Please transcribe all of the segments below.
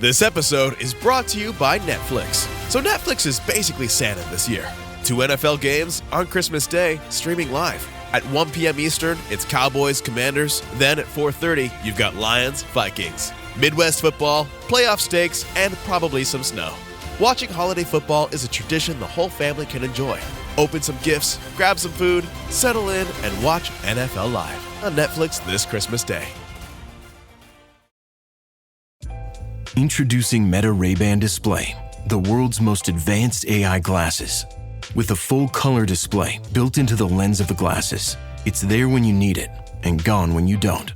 This episode is brought to you by Netflix. So Netflix is basically Santa this year. 2 NFL games on Christmas Day, streaming live. At 1 p.m. Eastern, it's Cowboys, Commanders. Then at 4:30, you've got Lions, Vikings. Midwest football, playoff stakes, and probably some snow. Watching holiday football is a tradition the whole family can enjoy. Open some gifts, grab some food, settle in, and watch NFL Live on Netflix this Christmas Day. Introducing Meta Ray-Ban Display, the world's most advanced AI glasses. With a full color display built into the lens of the glasses, it's there when you need it and gone when you don't.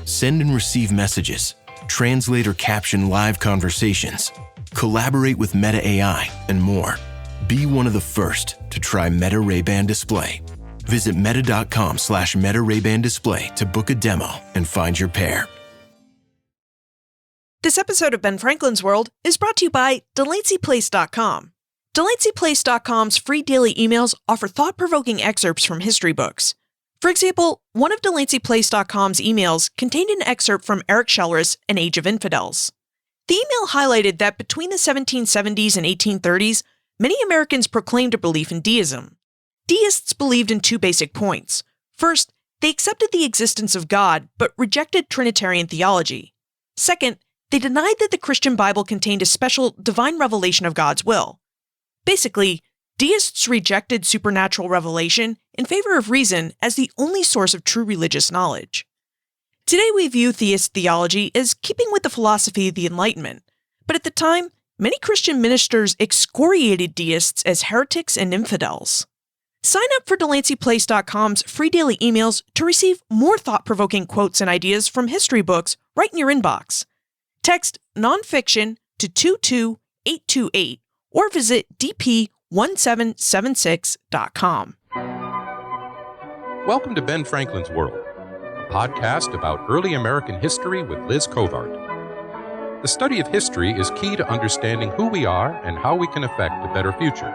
Send and receive messages, translate or caption live conversations, collaborate with Meta AI, and more. Be one of the first to try Meta Ray-Ban Display. Visit meta.com/Meta Ray-Ban Display to book a demo and find your pair. This episode of Ben Franklin's World is brought to you by DelanceyPlace.com. DelanceyPlace.com's free daily emails offer thought-provoking excerpts from history books. For example, one of DelanceyPlace.com's emails contained an excerpt from Eric Shellrus' An Age of Infidels. The email highlighted that between the 1770s and 1830s, many Americans proclaimed a belief in deism. Deists believed in 2 basic points. First, they accepted the existence of God, but rejected Trinitarian theology. Second, they denied that the Christian Bible contained a special divine revelation of God's will. Basically, deists rejected supernatural revelation in favor of reason as the only source of true religious knowledge. Today we view theist theology as keeping with the philosophy of the Enlightenment, but at the time, many Christian ministers excoriated deists as heretics and infidels. Sign up for DelanceyPlace.com's free daily emails to receive more thought-provoking quotes and ideas from history books right in your inbox. Text nonfiction to 22828 or visit dp1776.com. Welcome to Ben Franklin's World, a podcast about early American history with Liz Covart. The study of history is key to understanding who we are and how we can affect a better future.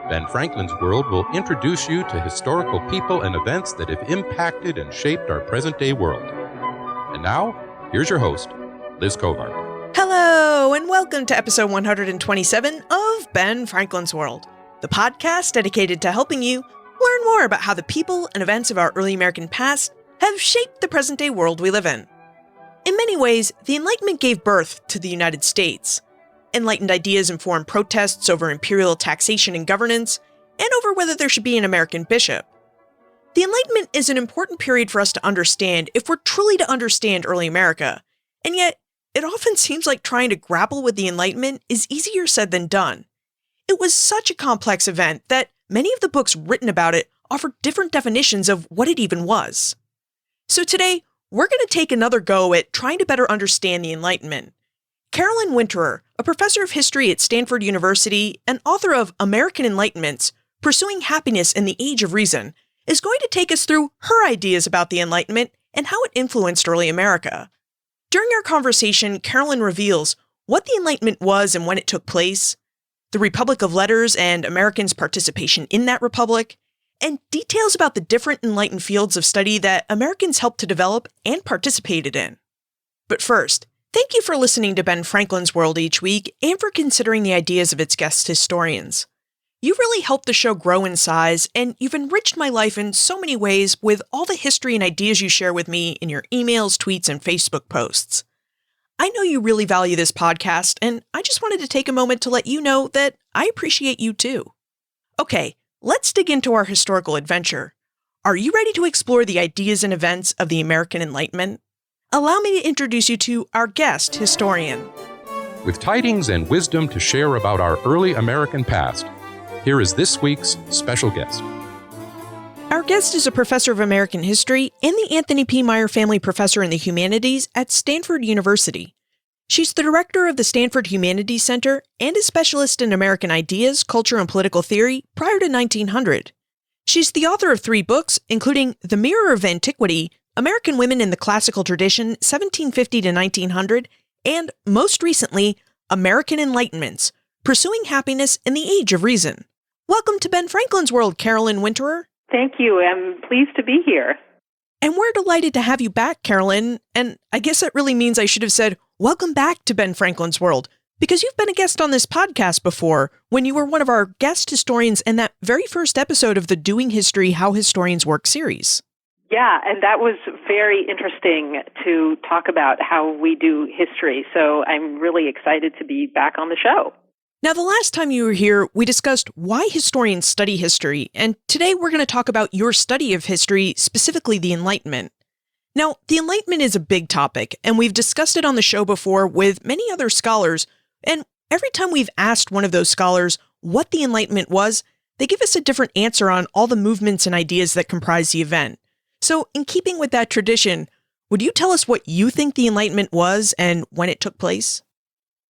Ben Franklin's World will introduce you to historical people and events that have impacted and shaped our present-day world. And now, here's your host, Liz Covart. Hello, and welcome to episode 127 of Ben Franklin's World, the podcast dedicated to helping you learn more about how the people and events of our early American past have shaped the present-day world we live in. In many ways, the Enlightenment gave birth to the United States. Enlightened ideas informed protests over imperial taxation and governance, and over whether there should be an American bishop. The Enlightenment is an important period for us to understand if we're truly to understand early America, and yet, it often seems like trying to grapple with the Enlightenment is easier said than done. It was such a complex event that many of the books written about it offer different definitions of what it even was. So today, we're going to take another go at trying to better understand the Enlightenment. Carolyn Winterer, a professor of history at Stanford University and author of American Enlightenments, Pursuing Happiness in the Age of Reason, is going to take us through her ideas about the Enlightenment and how it influenced early America. During our conversation, Carolyn reveals what the Enlightenment was and when it took place, the Republic of Letters and Americans' participation in that republic, and details about the different enlightened fields of study that Americans helped to develop and participated in. But first, thank you for listening to Ben Franklin's World each week and for considering the ideas of its guest historians. You really helped the show grow in size, and you've enriched my life in so many ways with all the history and ideas you share with me in your emails, tweets, and Facebook posts. I know you really value this podcast, and I just wanted to take a moment to let you know that I appreciate you too. Okay, let's dig into our historical adventure. Are you ready to explore the ideas and events of the American Enlightenment? Allow me to introduce you to our guest historian. With tidings and wisdom to share about our early American past, here is this week's special guest. Our guest is a professor of American history and the Anthony P. Meyer Family Professor in the Humanities at Stanford University. She's the director of the Stanford Humanities Center and a specialist in American ideas, culture, and political theory prior to 1900. She's the author of 3 books, including The Mirror of Antiquity, American Women in the Classical Tradition, 1750 to 1900, and, most recently, American Enlightenments, Pursuing Happiness in the Age of Reason. Welcome to Ben Franklin's World, Carolyn Winterer. Thank you. I'm pleased to be here. And we're delighted to have you back, Carolyn. And I guess that really means I should have said, welcome back to Ben Franklin's World, because you've been a guest on this podcast before when you were one of our guest historians in that very first episode of the Doing History, How Historians Work series. Yeah, and that was very interesting to talk about how we do history. So I'm really excited to be back on the show. Now, the last time you were here, we discussed why historians study history, and today we're going to talk about your study of history, specifically the Enlightenment. Now, the Enlightenment is a big topic, and we've discussed it on the show before with many other scholars, and every time we've asked one of those scholars what the Enlightenment was, they give us a different answer on all the movements and ideas that comprise the event. So, in keeping with that tradition, would you tell us what you think the Enlightenment was and when it took place?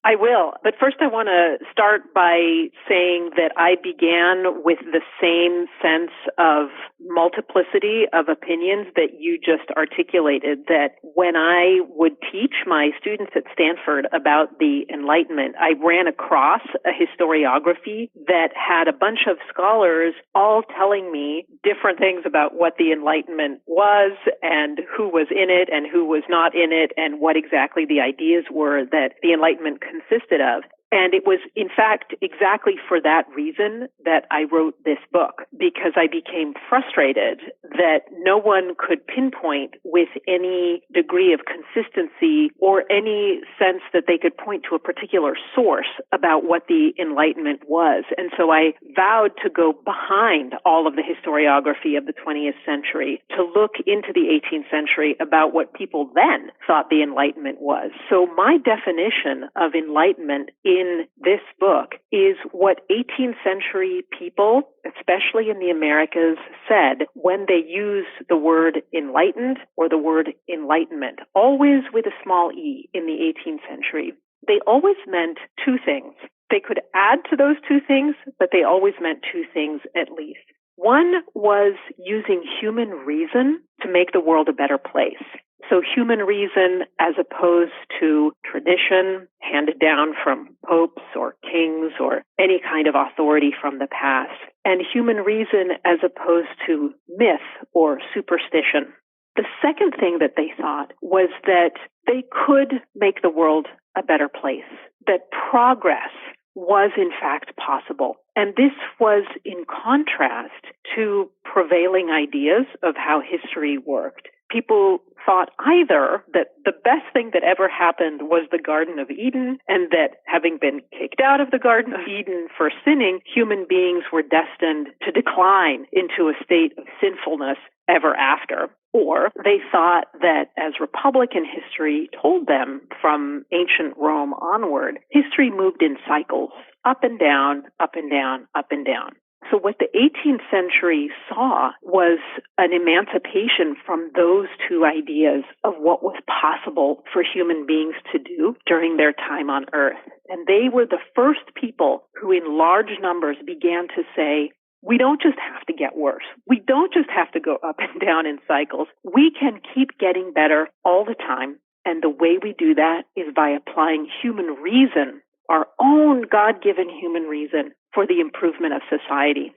I will. But first I want to start by saying that I began with the same sense of multiplicity of opinions that you just articulated, that when I would teach my students at Stanford about the Enlightenment, I ran across a historiography that had a bunch of scholars all telling me different things about what the Enlightenment was and who was in it and who was not in it and what exactly the ideas were that the Enlightenment consisted of. And it was, in fact, exactly for that reason that I wrote this book, because I became frustrated that no one could pinpoint with any degree of consistency or any sense that they could point to a particular source about what the Enlightenment was. And so I vowed to go behind all of the historiography of the 20th century to look into the 18th century about what people then thought the Enlightenment was. So my definition of Enlightenment in this book is what 18th century people, especially in the Americas, said when they use the word enlightened or the word enlightenment, always with a small e in the 18th century. They always meant two things. They could add to those two things, but they always meant two things at least. One was using human reason to make the world a better place. So human reason as opposed to tradition handed down from popes or kings or any kind of authority from the past. And human reason as opposed to myth or superstition. The second thing that they thought was that they could make the world a better place, that progress was in fact possible. And this was in contrast to prevailing ideas of how history worked. People thought either that the best thing that ever happened was the Garden of Eden, and that having been kicked out of the Garden of Eden for sinning, human beings were destined to decline into a state of sinfulness ever after. Or they thought that, as Republican history told them from ancient Rome onward, history moved in cycles, up and down, up and down, up and down. So what the 18th century saw was an emancipation from those two ideas of what was possible for human beings to do during their time on Earth. And they were the first people who in large numbers began to say, we don't just have to get worse. We don't just have to go up and down in cycles. We can keep getting better all the time. And the way we do that is by applying human reason, our own God-given human reason, for the improvement of society.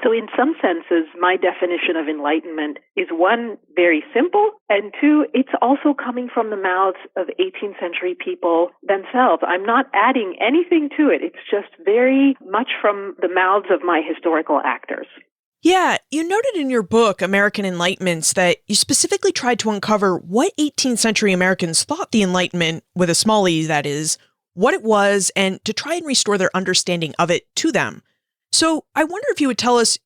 So in some senses, my definition of enlightenment is one, very simple, and two, it's also coming from the mouths of 18th century people themselves. I'm not adding anything to it. It's just very much from the mouths of my historical actors. Yeah, you noted in your book, American Enlightenments, that you specifically tried to uncover what 18th century Americans thought the Enlightenment, with a small e that is, what it was, and to try and restore their understanding of it to them. So I wonder if you would tell us,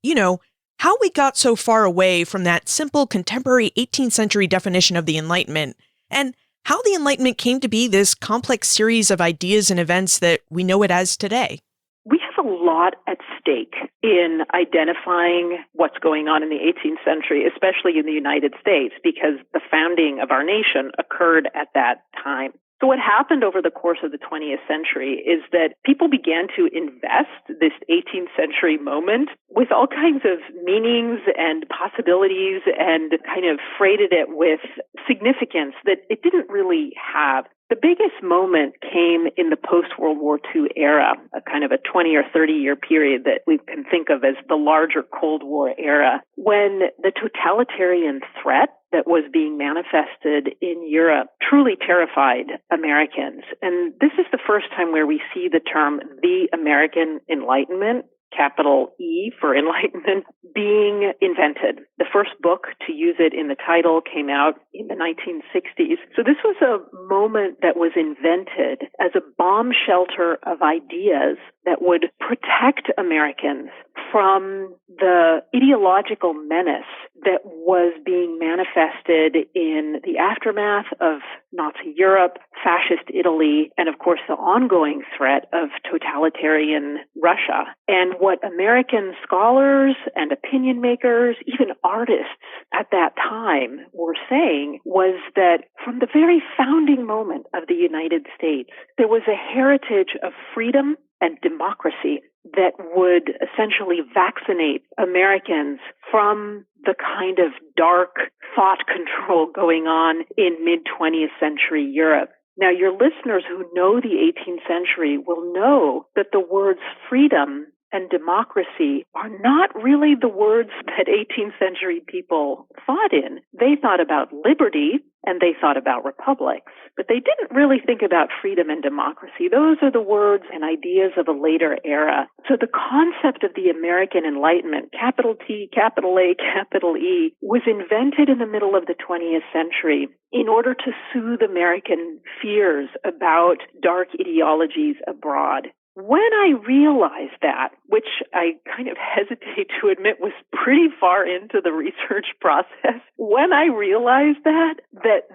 how we got so far away from that simple contemporary 18th century definition of the Enlightenment, and how the Enlightenment came to be this complex series of ideas and events that we know it as today. We have a lot at stake in identifying what's going on in the 18th century, especially in the United States, because the founding of our nation occurred at that time. So what happened over the course of the 20th century is that people began to invest this 18th century moment with all kinds of meanings and possibilities and kind of freighted it with significance that it didn't really have. The biggest moment came in the post-World War II era, a kind of a 20 or 30-year period that we can think of as the larger Cold War era, when the totalitarian threat that was being manifested in Europe truly terrified Americans. And this is the first time where we see the term the American Enlightenment, capital E for Enlightenment, being invented. The first book to use it in the title came out in the 1960s. So this was a moment that was invented as a bomb shelter of ideas that would protect Americans from the ideological menace that was being manifested in the aftermath of Nazi Europe, fascist Italy, and of course the ongoing threat of totalitarian Russia. And what American scholars and opinion makers, even artists at that time were saying was that from the very founding moment of the United States, there was a heritage of freedom and democracy that would essentially vaccinate Americans from the kind of dark thought control going on in mid-20th century Europe. Now, your listeners who know the 18th century will know that the words freedom and democracy are not really the words that 18th century people thought in. They thought about liberty and they thought about republics, but they didn't really think about freedom and democracy. Those are the words and ideas of a later era. So the concept of the American Enlightenment, capital T, capital A, capital E, was invented in the middle of the 20th century in order to soothe American fears about dark ideologies abroad. When I realized that, which I kind of hesitate to admit was pretty far into the research process, when I realized that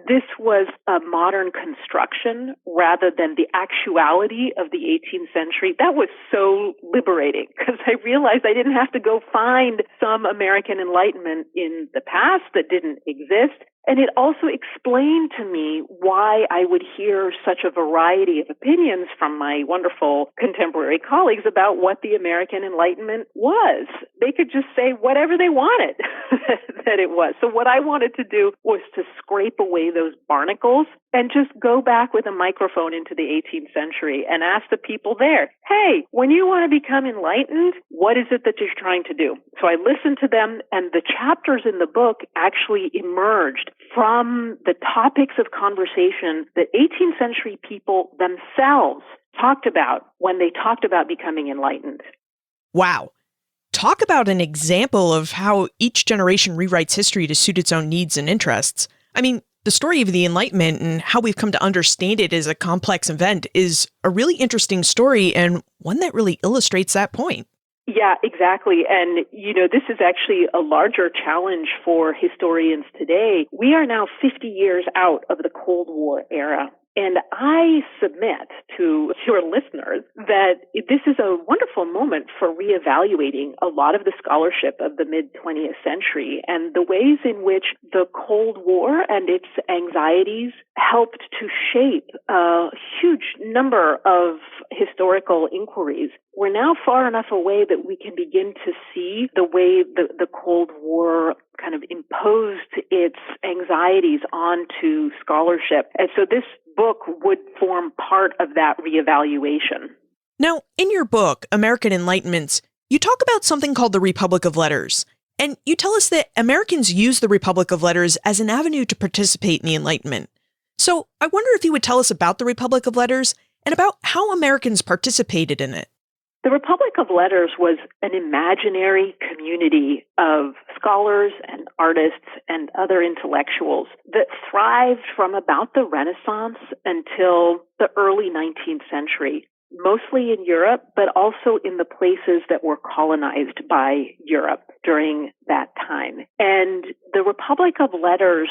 this was a modern construction rather than the actuality of the 18th century, that was so liberating because I realized I didn't have to go find some American Enlightenment in the past that didn't exist. And it also explained to me why I would hear such a variety of opinions from my wonderful contemporary colleagues about what the American Enlightenment was. They could just say whatever they wanted that it was. So what I wanted to do was to scrape away those barnacles and just go back with a microphone into the 18th century and ask the people there, hey, when you want to become enlightened, what is it that you're trying to do? So I listened to them, and the chapters in the book actually emerged from the topics of conversation that 18th century people themselves talked about when they talked about becoming enlightened. Wow. Talk about an example of how each generation rewrites history to suit its own needs and interests. I mean, the story of the Enlightenment and how we've come to understand it as a complex event is a really interesting story and one that really illustrates that point. Yeah, exactly. And, this is actually a larger challenge for historians today. We are now 50 years out of the Cold War era. And I submit to your listeners that this is a wonderful moment for reevaluating a lot of the scholarship of the mid-20th century and the ways in which the Cold War and its anxieties helped to shape a huge number of historical inquiries. We're now far enough away that we can begin to see the way the Cold War kind of imposed its anxieties onto scholarship. And so this book would form part of that reevaluation. Now, in your book, American Enlightenments, you talk about something called the Republic of Letters. And you tell us that Americans use the Republic of Letters as an avenue to participate in the Enlightenment. So I wonder if you would tell us about the Republic of Letters and about how Americans participated in it. The Republic of Letters was an imaginary community of scholars and artists and other intellectuals that thrived from about the Renaissance until the early 19th century, mostly in Europe, but also in the places that were colonized by Europe during that time. And the Republic of Letters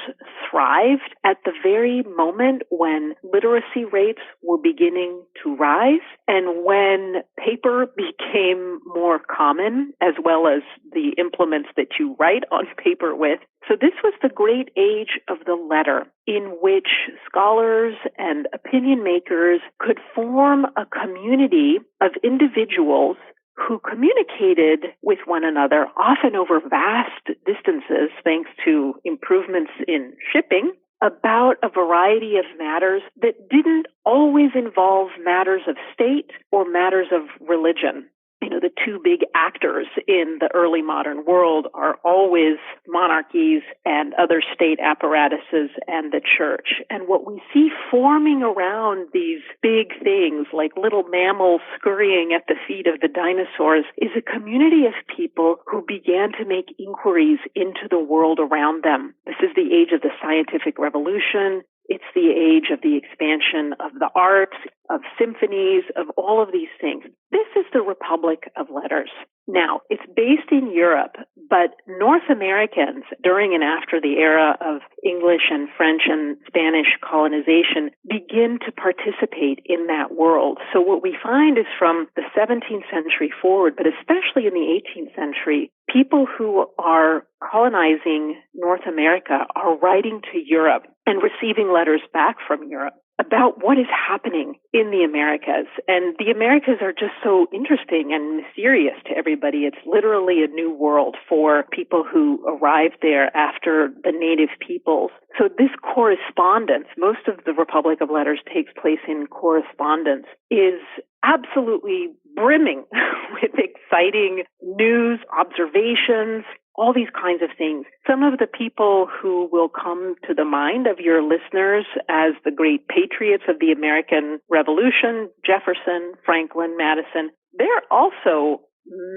thrived at the very moment when literacy rates were beginning to rise and when paper became more common, as well as the implements that you write on paper with. So this was the great age of the letter, in which scholars and opinion makers could form a community of individuals who communicated with one another, often over vast distances, thanks to improvements in shipping, about a variety of matters that didn't always involve matters of state or matters of religion. the two big actors in the early modern world are always monarchies and other state apparatuses and the church. And what we see forming around these big things, like little mammals scurrying at the feet of the dinosaurs, is a community of people who began to make inquiries into the world around them. This is the age of the scientific revolution. It's the age of the expansion of the arts, of symphonies, of all of these things. This is the Republic of Letters. Now, it's based in Europe, but North Americans, during and after the era of English and French and Spanish colonization, begin to participate in that world. So what we find is from the 17th century forward, but especially in the 18th century, people who are colonizing North America are writing to Europe and receiving letters back from Europe about what is happening in the Americas. And the Americas are just so interesting and mysterious to everybody. It's literally a new world for people who arrived there after the native peoples. So this correspondence, most of the Republic of Letters takes place in correspondence, is absolutely brimming with exciting news, observations, all these kinds of things. Some of the people who will come to the mind of your listeners as the great patriots of the American Revolution, Jefferson, Franklin, Madison, they're also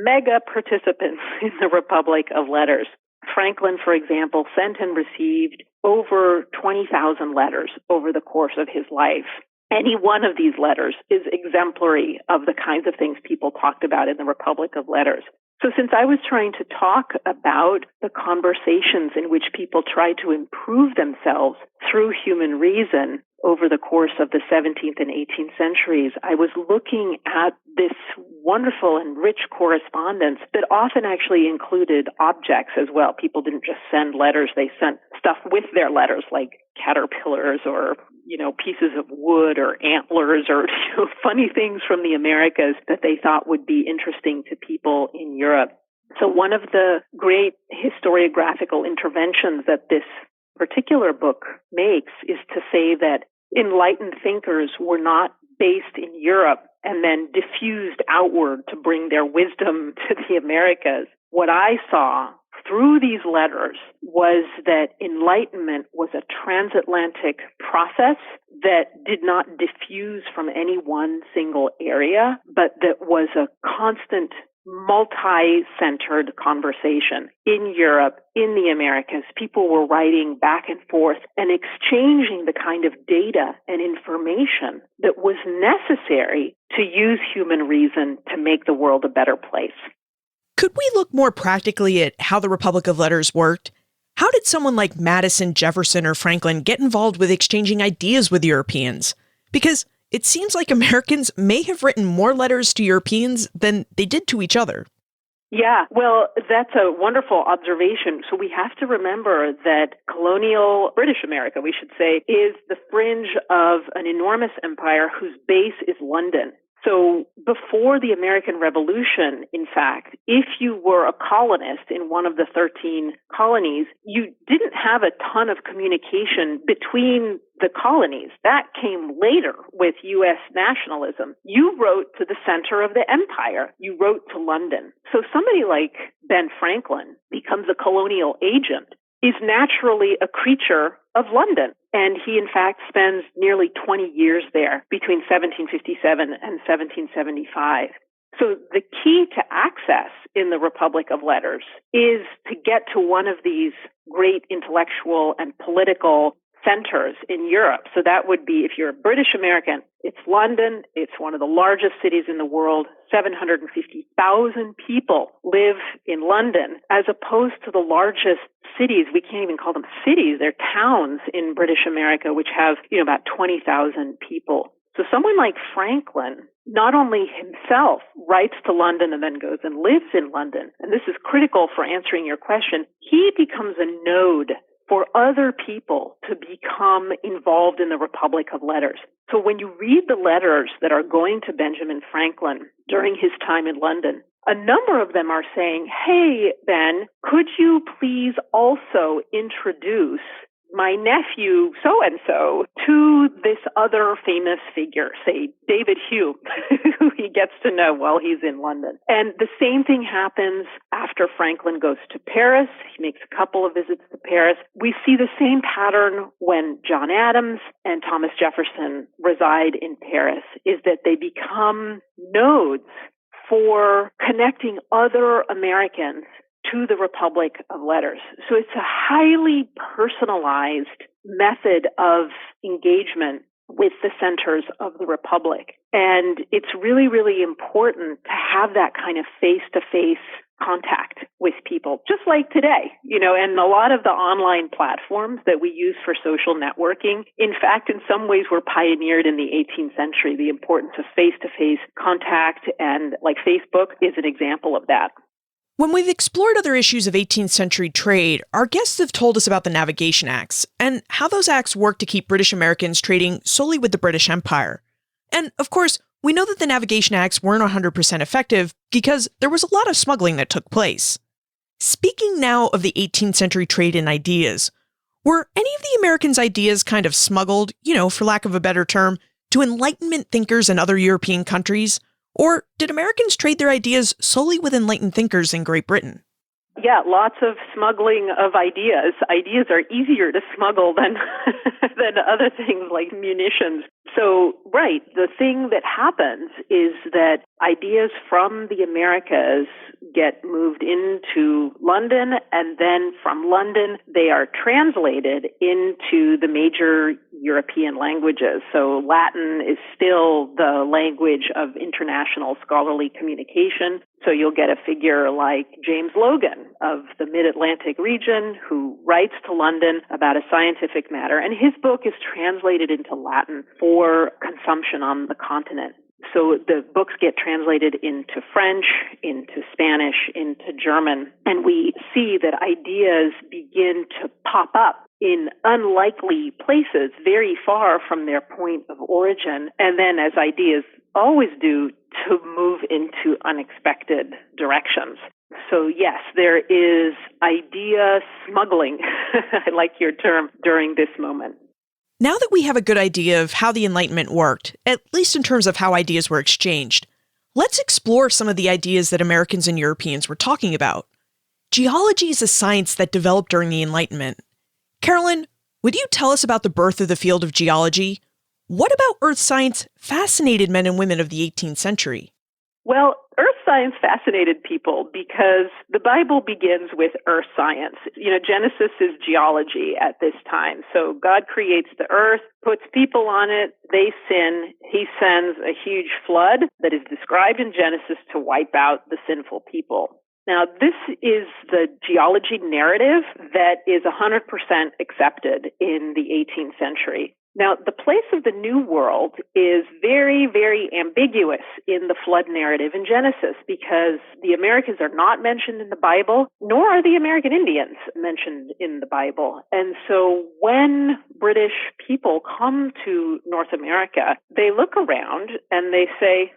mega participants in the Republic of Letters. Franklin, for example, sent and received over 20,000 letters over the course of his life. Any one of these letters is exemplary of the kinds of things people talked about in the Republic of Letters. So since I was trying to talk about the conversations in which people try to improve themselves through human reason over the course of the 17th and 18th centuries, I was looking at this wonderful and rich correspondence that often actually included objects as well. People didn't just send letters, they sent stuff with their letters, like caterpillars or pieces of wood or antlers or funny things from the Americas that they thought would be interesting to people in Europe. So one of the great historiographical interventions that this particular book makes is to say that enlightened thinkers were not based in Europe and then diffused outward to bring their wisdom to the Americas. What I saw through these letters was that enlightenment was a transatlantic process that did not diffuse from any one single area, but that was a constant multi-centered conversation in Europe, in the Americas. People were writing back and forth and exchanging the kind of data and information that was necessary to use human reason to make the world a better place. Could we look more practically at how the Republic of Letters worked? How did someone like Madison, Jefferson, or Franklin get involved with exchanging ideas with Europeans? Because it seems like Americans may have written more letters to Europeans than they did to each other. Yeah, well, that's a wonderful observation. So we have to remember that colonial British America, we should say, is the fringe of an enormous empire whose base is London. So before the American Revolution, in fact, if you were a colonist in one of the 13 colonies, you didn't have a ton of communication between the colonies. That came later with U.S. nationalism. You wrote to the center of the empire. You wrote to London. So somebody like Ben Franklin becomes a colonial agent, is naturally a creature of London. And he, in fact, spends nearly 20 years there between 1757 and 1775. So the key to access in the Republic of Letters is to get to one of these great intellectual and political centers in Europe. So that would be, if you're a British American, it's London. It's one of the largest cities in the world. 750,000 people live in London, as opposed to the largest cities. We can't even call them cities. They're towns in British America, which have, about 20,000 people. So someone like Franklin not only himself writes to London and then goes and lives in London, and this is critical for answering your question, he becomes a node for other people to become involved in the Republic of Letters. So when you read the letters that are going to Benjamin Franklin during his time in London, a number of them are saying, hey, Ben, could you please also introduce my nephew so-and-so to this other famous figure, say David Hume, who he gets to know while he's in London. And the same thing happens after Franklin goes to Paris. He makes a couple of visits to Paris. We see the same pattern when John Adams and Thomas Jefferson reside in Paris, is that they become nodes for connecting other Americans to the Republic of Letters. So it's a highly personalized method of engagement with the centers of the Republic. And it's really, really important to have that kind of face-to-face contact with people, just like today, and a lot of the online platforms that we use for social networking, in fact, in some ways were pioneered in the 18th century. The importance of face-to-face contact, and like Facebook is an example of that. When we've explored other issues of 18th century trade, our guests have told us about the Navigation Acts and how those acts work to keep British Americans trading solely with the British Empire. And, of course, we know that the Navigation Acts weren't 100% effective because there was a lot of smuggling that took place. Speaking now of the 18th century trade in ideas, were any of the Americans' ideas kind of smuggled, for lack of a better term, to Enlightenment thinkers in other European countries? Or did Americans trade their ideas solely with enlightened thinkers in Great Britain? Yeah, lots of smuggling of ideas. Ideas are easier to smuggle than than other things like munitions. So, right, the thing that happens is that ideas from the Americas get moved into London, and then from London, they are translated into the major European languages. So Latin is still the language of international scholarly communication. So you'll get a figure like James Logan of the Mid-Atlantic region who writes to London about a scientific matter, and his book is translated into Latin for consumption on the continent. So the books get translated into French, into Spanish, into German, and we see that ideas begin to pop up in unlikely places very far from their point of origin, and then, as ideas always do, to move into unexpected directions. So yes, there is idea smuggling, I like your term, during this moment. Now that we have a good idea of how the Enlightenment worked, at least in terms of how ideas were exchanged, let's explore some of the ideas that Americans and Europeans were talking about. Geology is a science that developed during the Enlightenment. Carolyn, would you tell us about the birth of the field of geology? What about earth science fascinated men and women of the 18th century? Well, earth science fascinated people because the Bible begins with earth science. Genesis is geology at this time. So God creates the earth, puts people on it, they sin, he sends a huge flood that is described in Genesis to wipe out the sinful people. Now, this is the geology narrative that is 100% accepted in the 18th century. Now, the place of the New World is very, very ambiguous in the flood narrative in Genesis because the Americans are not mentioned in the Bible, nor are the American Indians mentioned in the Bible. And so when British people come to North America, they look around and they say,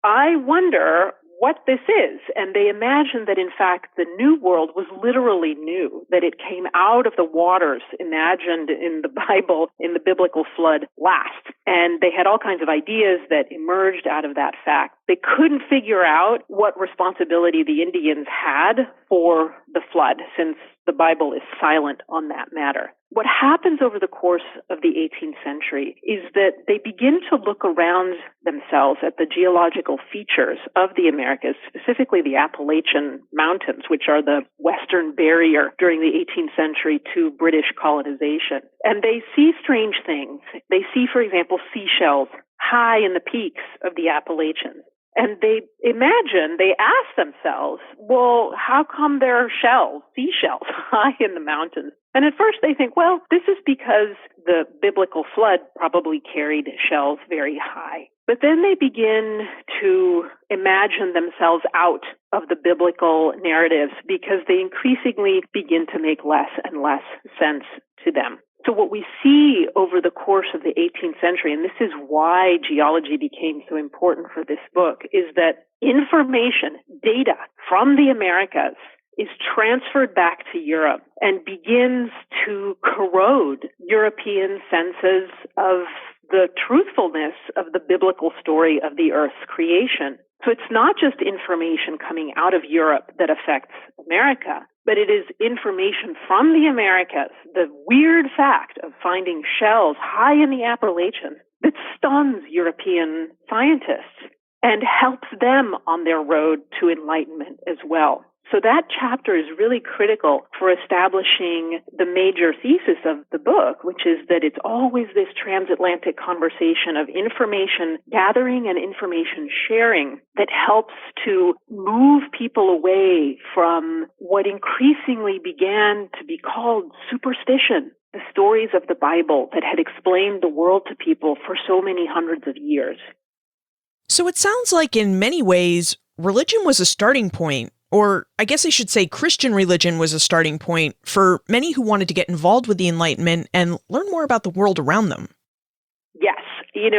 I wonder what this is. And they imagine that, in fact, the New World was literally new, that it came out of the waters imagined in the Bible, in the biblical flood last. And they had all kinds of ideas that emerged out of that fact. They couldn't figure out what responsibility the Indians had for the flood, since the Bible is silent on that matter. What happens over the course of the 18th century is that they begin to look around themselves at the geological features of the Americas, specifically the Appalachian Mountains, which are the western barrier during the 18th century to British colonization. And they see strange things. They see, for example, seashells high in the peaks of the Appalachians. And they ask themselves, well, how come there are seashells high in the mountains? And at first they think, well, this is because the biblical flood probably carried shells very high. But then they begin to imagine themselves out of the biblical narratives because they increasingly begin to make less and less sense to them. So what we see over the course of the 18th century, and this is why geology became so important for this book, is that information, data from the Americas is transferred back to Europe and begins to corrode European senses of the truthfulness of the biblical story of the Earth's creation. So it's not just information coming out of Europe that affects America, but it is information from the Americas, the weird fact of finding shells high in the Appalachians that stuns European scientists and helps them on their road to enlightenment as well. So that chapter is really critical for establishing the major thesis of the book, which is that it's always this transatlantic conversation of information gathering and information sharing that helps to move people away from what increasingly began to be called superstition, the stories of the Bible that had explained the world to people for so many hundreds of years. So it sounds like in many ways, religion was a starting point, or I guess I should say Christian religion was a starting point for many who wanted to get involved with the Enlightenment and learn more about the world around them. Yes.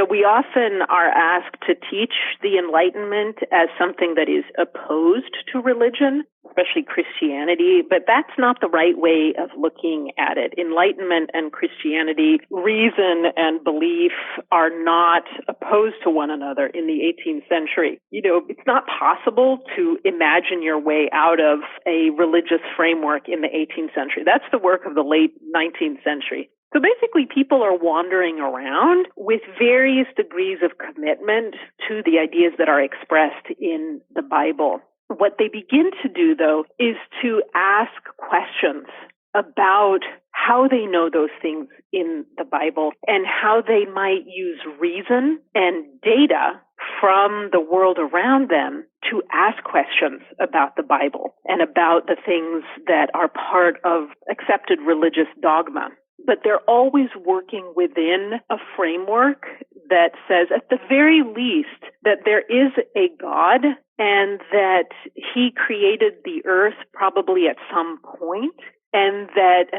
We often are asked to teach the Enlightenment as something that is opposed to religion, especially Christianity, but that's not the right way of looking at it. Enlightenment and Christianity, reason and belief are not opposed to one another in the 18th century. It's not possible to imagine your way out of a religious framework in the 18th century. That's the work of the late 19th century. So basically, people are wandering around with various degrees of commitment to the ideas that are expressed in the Bible. What they begin to do, though, is to ask questions about how they know those things in the Bible and how they might use reason and data from the world around them to ask questions about the Bible and about the things that are part of accepted religious dogma. But they're always working within a framework that says, at the very least, that there is a God and that he created the earth probably at some point, and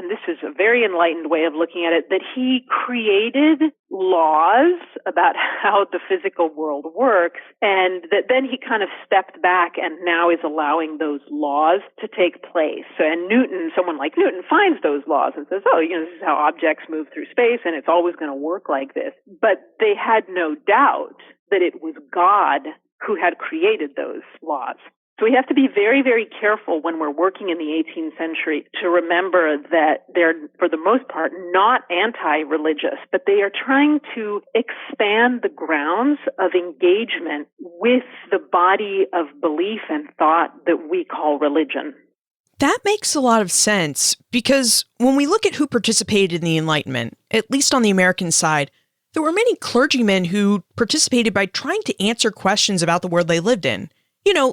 this is a very enlightened way of looking at it, that he created laws about how the physical world works, and that then he kind of stepped back and now is allowing those laws to take place. And someone like Newton finds those laws and says, this is how objects move through space, and it's always going to work like this. But they had no doubt that it was God who had created those laws. So we have to be very, very careful when we're working in the 18th century to remember that they're, for the most part, not anti-religious, but they are trying to expand the grounds of engagement with the body of belief and thought that we call religion. That makes a lot of sense, because when we look at who participated in the Enlightenment, at least on the American side, there were many clergymen who participated by trying to answer questions about the world they lived in.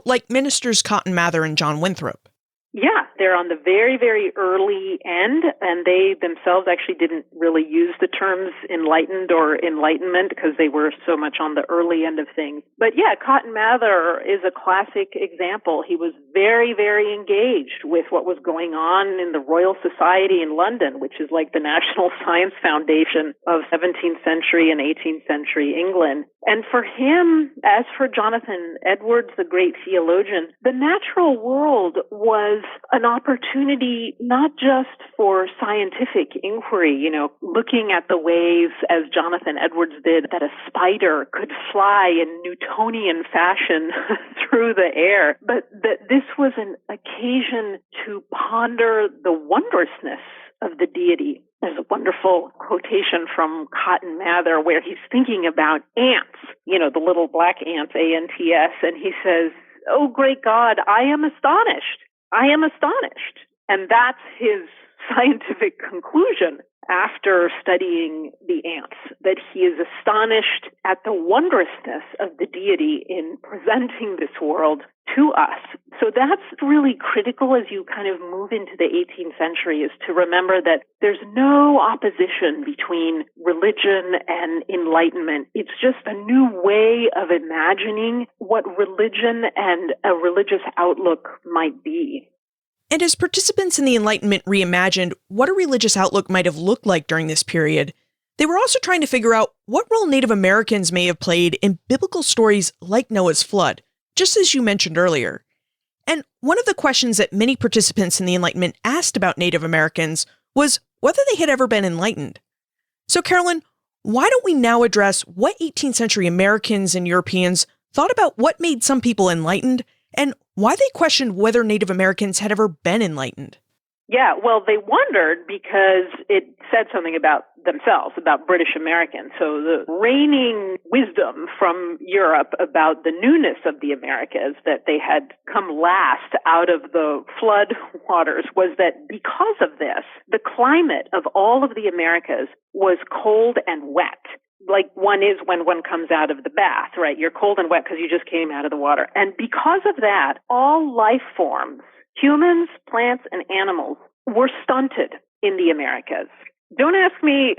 Like ministers Cotton Mather and John Winthrop. Yeah, they're on the very, very early end, and they themselves actually didn't really use the terms enlightened or enlightenment because they were so much on the early end of things. But yeah, Cotton Mather is a classic example. He was very, very engaged with what was going on in the Royal Society in London, which is like the National Science Foundation of 17th century and 18th century England. And for him, as for Jonathan Edwards, the great theologian, the natural world was an opportunity not just for scientific inquiry, looking at the ways, as Jonathan Edwards did, that a spider could fly in Newtonian fashion through the air, but that this was an occasion to ponder the wondrousness of the deity. There's a wonderful quotation from Cotton Mather where he's thinking about ants, the little black ants, A-N-T-S, and he says, "Oh, great God, I am astonished. I am astonished." And that's his scientific conclusion after studying the ants, that he is astonished at the wondrousness of the deity in presenting this world to us. So that's really critical as you kind of move into the 18th century, is to remember that there's no opposition between religion and enlightenment. It's just a new way of imagining what religion and a religious outlook might be. And as participants in the Enlightenment reimagined what a religious outlook might have looked like during this period, they were also trying to figure out what role Native Americans may have played in biblical stories like Noah's flood, just as you mentioned earlier. And one of the questions that many participants in the Enlightenment asked about Native Americans was whether they had ever been enlightened. So, Carolyn, why don't we now address what 18th century Americans and Europeans thought about what made some people enlightened and why they questioned whether Native Americans had ever been enlightened? Yeah, well, they wondered because it said something about themselves, about British Americans. So the reigning wisdom from Europe about the newness of the Americas, that they had come last out of the flood waters, was that because of this, the climate of all of the Americas was cold and wet. Like one is when one comes out of the bath, right? You're cold and wet because you just came out of the water. And because of that, all life forms, humans, plants, and animals, were stunted in the Americas. Don't ask me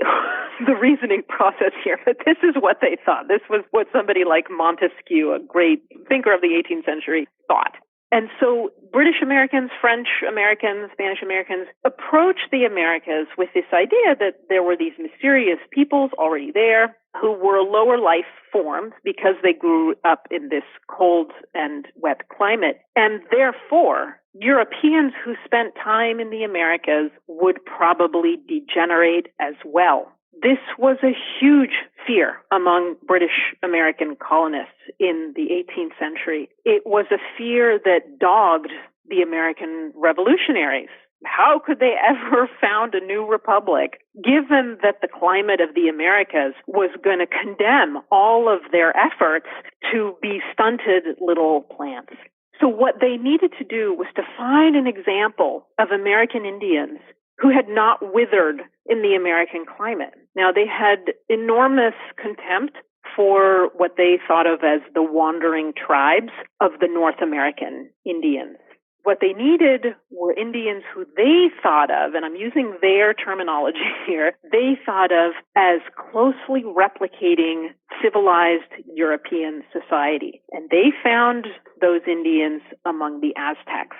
the reasoning process here, but this is what they thought. This was what somebody like Montesquieu, a great thinker of the 18th century, thought. And so British Americans, French Americans, Spanish Americans approached the Americas with this idea that there were these mysterious peoples already there who were lower life forms because they grew up in this cold and wet climate. And therefore, Europeans who spent time in the Americas would probably degenerate as well. This was a huge fear among British American colonists in the 18th century. It was a fear that dogged the American revolutionaries. How could they ever found a new republic, given that the climate of the Americas was going to condemn all of their efforts to be stunted little plants? So what they needed to do was to find an example of American Indians who had not withered in the American climate. Now, they had enormous contempt for what they thought of as the wandering tribes of the North American Indians. What they needed were Indians who they thought of, and I'm using their terminology here, they thought of as closely replicating civilized European society. And they found those Indians among the Aztecs.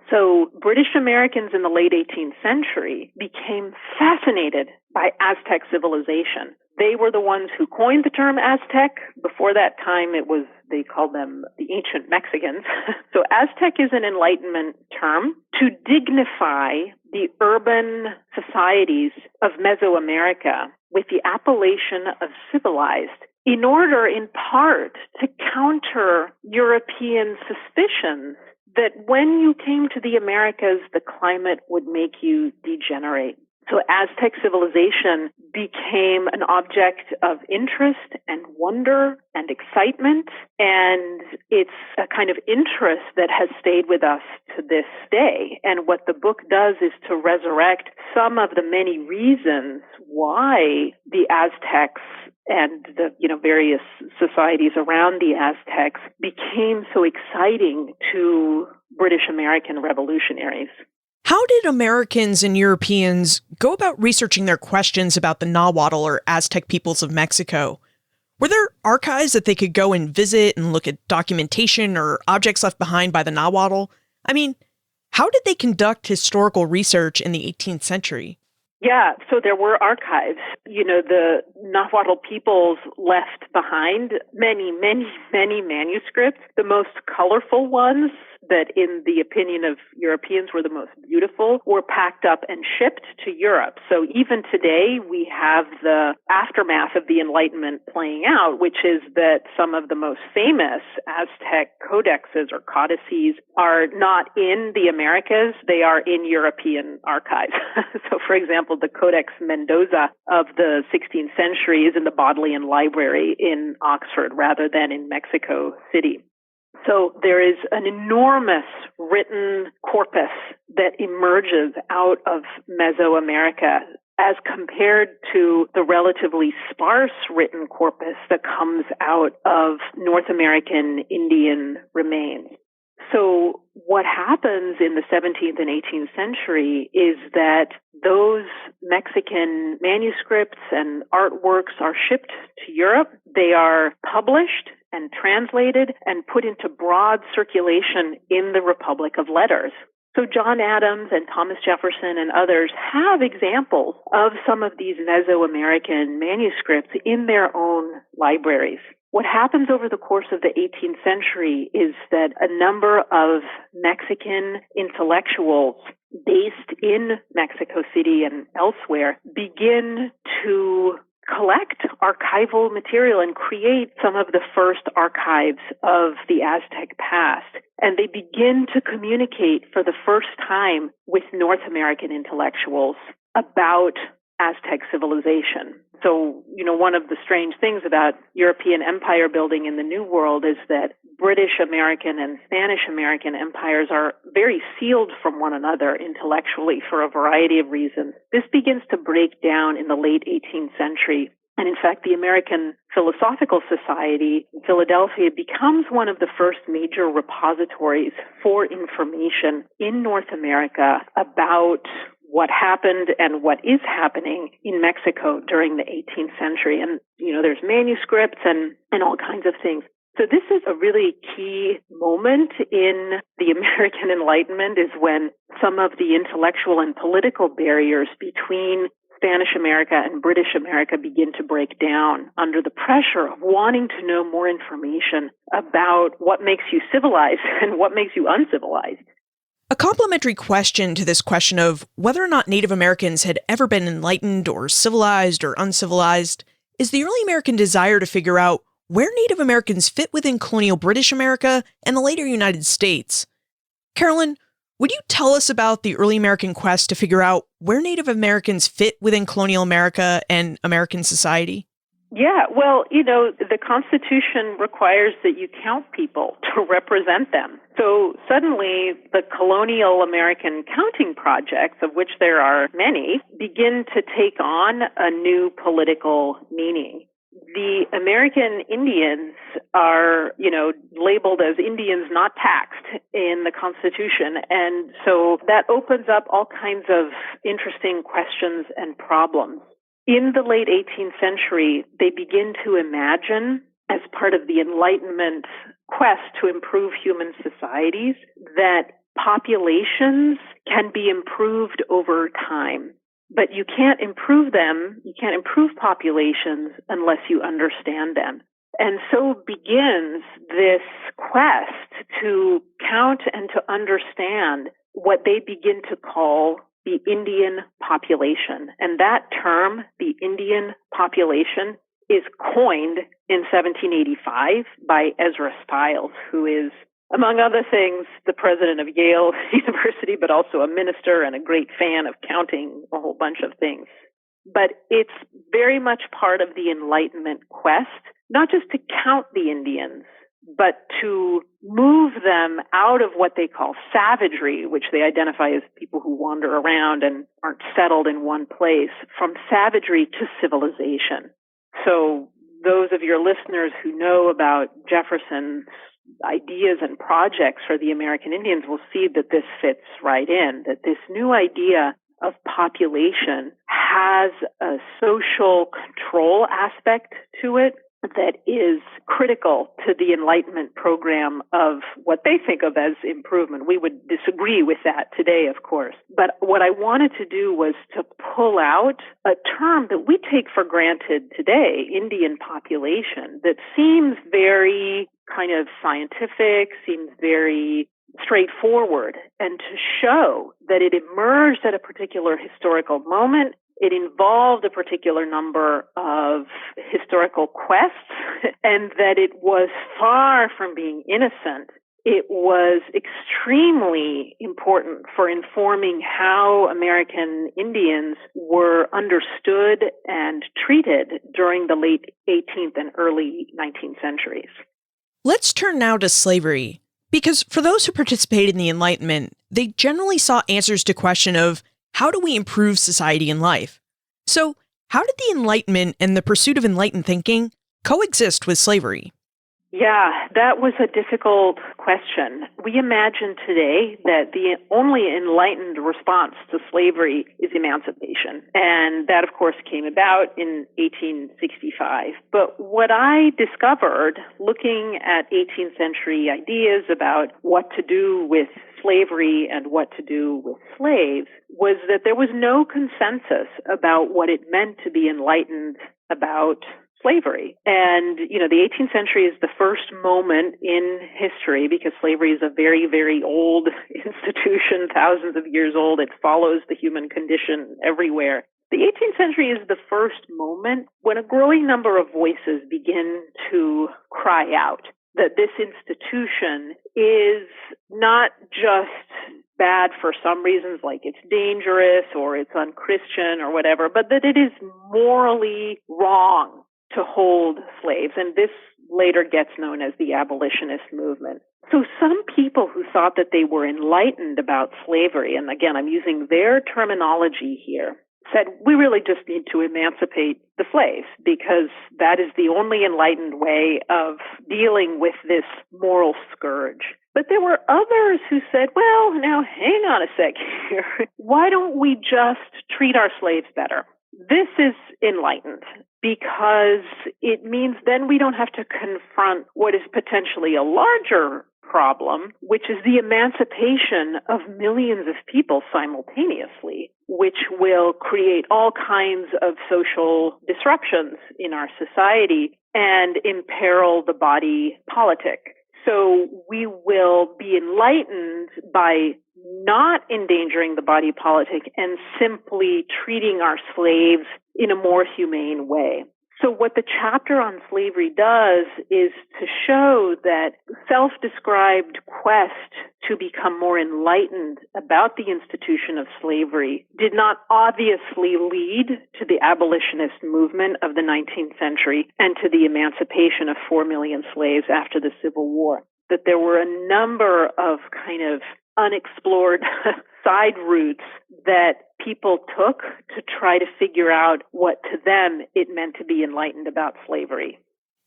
So British Americans in the late 18th century became fascinated by Aztec civilization. They were the ones who coined the term Aztec. Before that time, they called them the ancient Mexicans. So Aztec is an Enlightenment term to dignify the urban societies of Mesoamerica with the appellation of civilized, in order, in part, to counter European suspicions that when you came to the Americas, the climate would make you degenerate. So Aztec civilization became an object of interest and wonder and excitement, and it's a kind of interest that has stayed with us to this day. And what the book does is to resurrect some of the many reasons why the Aztecs and the various societies around the Aztecs became so exciting to British American revolutionaries. How did Americans and Europeans go about researching their questions about the Nahuatl or Aztec peoples of Mexico? Were there archives that they could go and visit and look at documentation or objects left behind by the Nahuatl? I mean, how did they conduct historical research in the 18th century? Yeah, so there were archives. The Nahuatl peoples left behind many, many, many manuscripts. The most colorful ones that, in the opinion of Europeans, were the most beautiful, were packed up and shipped to Europe. So even today, we have the aftermath of the Enlightenment playing out, which is that some of the most famous Aztec codexes or codices are not in the Americas, they are in European archives. So, for example, the Codex Mendoza of the 16th century is in the Bodleian Library in Oxford rather than in Mexico City. So there is an enormous written corpus that emerges out of Mesoamerica as compared to the relatively sparse written corpus that comes out of North American Indian remains. So what happens in the 17th and 18th century is that those Mexican manuscripts and artworks are shipped to Europe. They are published and translated and put into broad circulation in the Republic of Letters. So John Adams and Thomas Jefferson and others have examples of some of these Mesoamerican manuscripts in their own libraries. What happens over the course of the 18th century is that a number of Mexican intellectuals based in Mexico City and elsewhere begin to collect archival material and create some of the first archives of the Aztec past. And they begin to communicate for the first time with North American intellectuals about Aztec civilization. So, one of the strange things about European empire building in the New World is that British American and Spanish American empires are very sealed from one another intellectually for a variety of reasons. This begins to break down in the late 18th century. And in fact, the American Philosophical Society in Philadelphia becomes one of the first major repositories for information in North America about what happened and what is happening in Mexico during the 18th century. And, there's manuscripts and all kinds of things. So this is a really key moment in the American Enlightenment, is when some of the intellectual and political barriers between Spanish America and British America begin to break down under the pressure of wanting to know more information about what makes you civilized and what makes you uncivilized. A complementary question to this question of whether or not Native Americans had ever been enlightened or civilized or uncivilized is the early American desire to figure out where Native Americans fit within colonial British America and the later United States. Carolyn, would you tell us about the early American quest to figure out where Native Americans fit within colonial America and American society? Yeah, well, the Constitution requires that you count people to represent them. So suddenly the colonial American counting projects, of which there are many, begin to take on a new political meaning. The American Indians are, labeled as Indians not taxed in the Constitution. And so that opens up all kinds of interesting questions and problems. In the late 18th century, they begin to imagine, as part of the Enlightenment quest to improve human societies, that populations can be improved over time. But you can't improve them, you can't improve populations unless you understand them. And so begins this quest to count and to understand what they begin to call the Indian population. And that term, the Indian population, is coined in 1785 by Ezra Stiles, who is, among other things, the president of Yale University, but also a minister and a great fan of counting a whole bunch of things. But it's very much part of the Enlightenment quest, not just to count the Indians, but to move them out of what they call savagery, which they identify as people who wander around and aren't settled in one place, from savagery to civilization. So those of your listeners who know about Jefferson's ideas and projects for the American Indians will see that this fits right in, that this new idea of population has a social control aspect to it that is critical to the Enlightenment program of what they think of as improvement. We would disagree with that today, of course. But what I wanted to do was to pull out a term that we take for granted today, Indian population, that seems very kind of scientific, seems very straightforward, and to show that it emerged at a particular historical moment. It involved a particular number of historical quests, and that it was far from being innocent. It was extremely important for informing how American Indians were understood and treated during the late 18th and early 19th centuries. Let's turn now to slavery, because for those who participated in the Enlightenment, they generally saw answers to the question of how do we improve society and life? So, how did the Enlightenment and the pursuit of enlightened thinking coexist with slavery? Yeah, that was a difficult question. We imagine today that the only enlightened response to slavery is emancipation. And that, of course, came about in 1865. But what I discovered looking at 18th century ideas about what to do with slavery and what to do with slaves was that there was no consensus about what it meant to be enlightened about slavery. And, the 18th century is the first moment in history because slavery is a very, very old institution, thousands of years old. It follows the human condition everywhere. The 18th century is the first moment when a growing number of voices begin to cry out that this institution is not just bad for some reasons, like it's dangerous or it's unchristian or whatever, but that it is morally wrong to hold slaves. And this later gets known as the abolitionist movement. So some people who thought that they were enlightened about slavery, and again, I'm using their terminology here, said, we really just need to emancipate the slaves because that is the only enlightened way of dealing with this moral scourge. But there were others who said, well, now hang on a sec here. Why don't we just treat our slaves better? This is enlightened because it means then we don't have to confront what is potentially a larger problem, which is the emancipation of millions of people simultaneously, which will create all kinds of social disruptions in our society and imperil the body politic. So we will be enlightened by not endangering the body politic and simply treating our slaves in a more humane way. So what the chapter on slavery does is to show that self-described quest to become more enlightened about the institution of slavery did not obviously lead to the abolitionist movement of the 19th century and to the emancipation of 4 million slaves after the Civil War. That there were a number of kind of unexplored side routes that people took to try to figure out what to them it meant to be enlightened about slavery.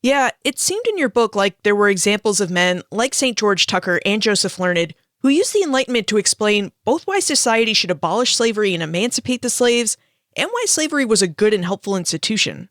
Yeah, it seemed in your book like there were examples of men like St. George Tucker and Joseph Learned who used the Enlightenment to explain both why society should abolish slavery and emancipate the slaves, and why slavery was a good and helpful institution.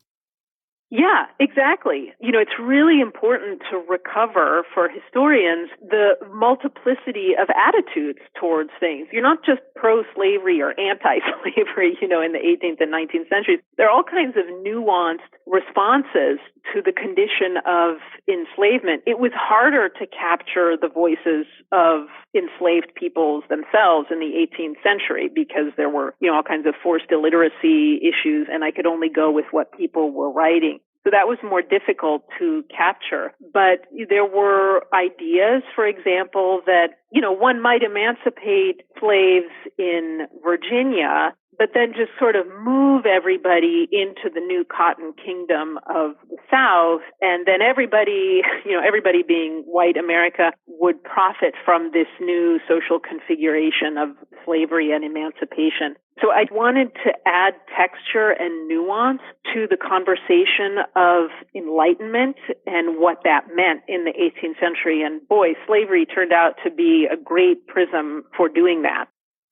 Yeah, exactly. It's really important to recover for historians the multiplicity of attitudes towards things. You're not just pro-slavery or anti-slavery, in the 18th and 19th centuries. There are all kinds of nuanced responses to the condition of enslavement. It was harder to capture the voices of enslaved peoples themselves in the 18th century because there were, all kinds of forced illiteracy issues, and I could only go with what people were writing. So that was more difficult to capture. But there were ideas, for example, that, one might emancipate slaves in Virginia, but then just sort of move everybody into the new cotton kingdom of the South. And then everybody being white America would profit from this new social configuration of slavery and emancipation. So I wanted to add texture and nuance to the conversation of enlightenment and what that meant in the 18th century. And boy, slavery turned out to be a great prism for doing that.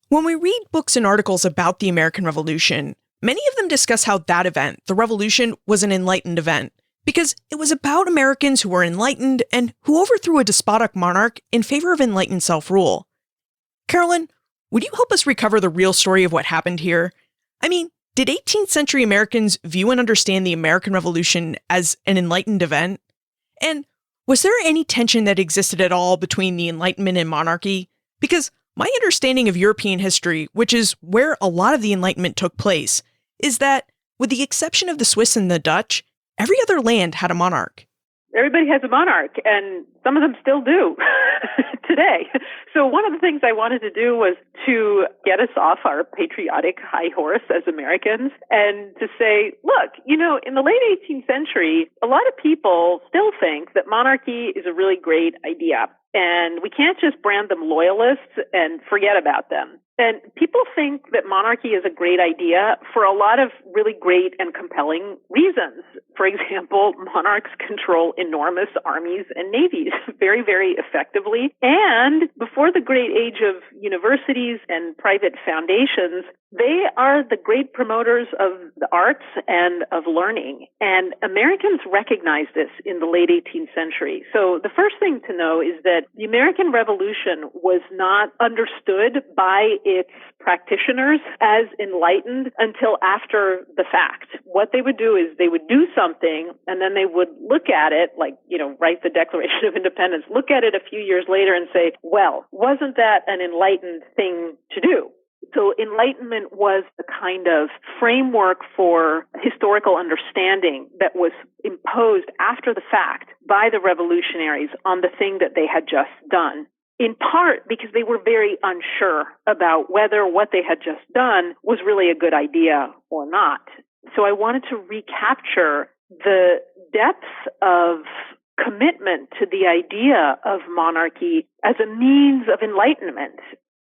When we read books and articles about the American Revolution, many of them discuss how that event, the Revolution, was an enlightened event, because it was about Americans who were enlightened and who overthrew a despotic monarch in favor of enlightened self-rule. Carolyn, would you help us recover the real story of what happened here? I mean, did 18th century Americans view and understand the American Revolution as an enlightened event? And was there any tension that existed at all between the Enlightenment and monarchy? Because my understanding of European history, which is where a lot of the Enlightenment took place, is that, with the exception of the Swiss and the Dutch, every other land had a monarch. Everybody has a monarch, and some of them still do today. So one of the things I wanted to do was to get us off our patriotic high horse as Americans and to say, look, in the late 18th century, a lot of people still think that monarchy is a really great idea. And we can't just brand them loyalists and forget about them. And people think that monarchy is a great idea for a lot of really great and compelling reasons. For example, monarchs control enormous armies and navies very, very effectively. And before the great age of universities and private foundations, they are the great promoters of the arts and of learning. And Americans recognize this in the late 18th century. So the first thing to know is that the American Revolution was not understood by its practitioners as enlightened until after the fact. What they would do is they would do something and then they would look at it, like, write the Declaration of Independence, look at it a few years later and say, well, wasn't that an enlightened thing to do? So Enlightenment was the kind of framework for historical understanding that was imposed after the fact by the revolutionaries on the thing that they had just done, in part because they were very unsure about whether what they had just done was really a good idea or not. So I wanted to recapture the depth of commitment to the idea of monarchy as a means of enlightenment.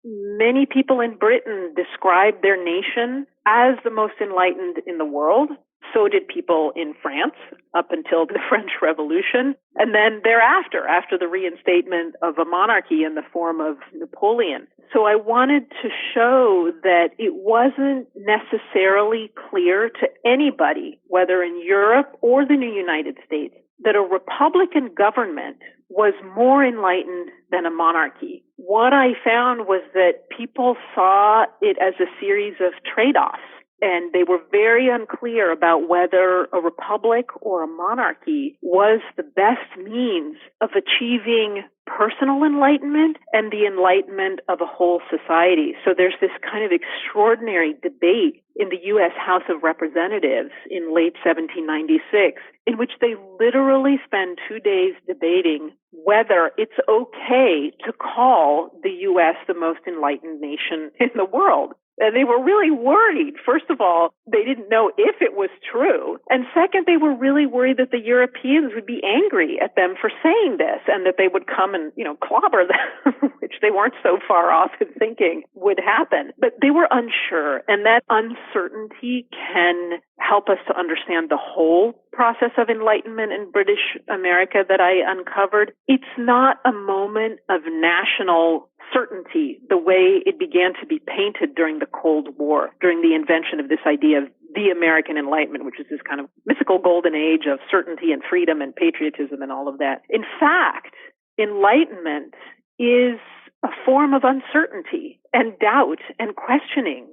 Many people in Britain describe their nation as the most enlightened in the world. So did people in France up until the French Revolution. And then thereafter, after the reinstatement of a monarchy in the form of Napoleon. So I wanted to show that it wasn't necessarily clear to anybody, whether in Europe or the New United States, that a republican government was more enlightened than a monarchy. What I found was that people saw it as a series of trade-offs, and they were very unclear about whether a republic or a monarchy was the best means of achieving personal enlightenment and the enlightenment of a whole society. So there's this kind of extraordinary debate in the U.S. House of Representatives in late 1796, in which they literally spend 2 days debating whether it's okay to call the U.S. the most enlightened nation in the world. And they were really worried. First of all, they didn't know if it was true. And second, they were really worried that the Europeans would be angry at them for saying this and that they would come and, clobber them, which they weren't so far off in thinking would happen. But they were unsure. And that uncertainty can help us to understand the whole process of enlightenment in British America that I uncovered. It's not a moment of national certainty the way it began to be painted during the Cold War, during the invention of this idea of the American Enlightenment, which is this kind of mythical golden age of certainty and freedom and patriotism and all of that. In fact, enlightenment is a form of uncertainty and doubt and questioning.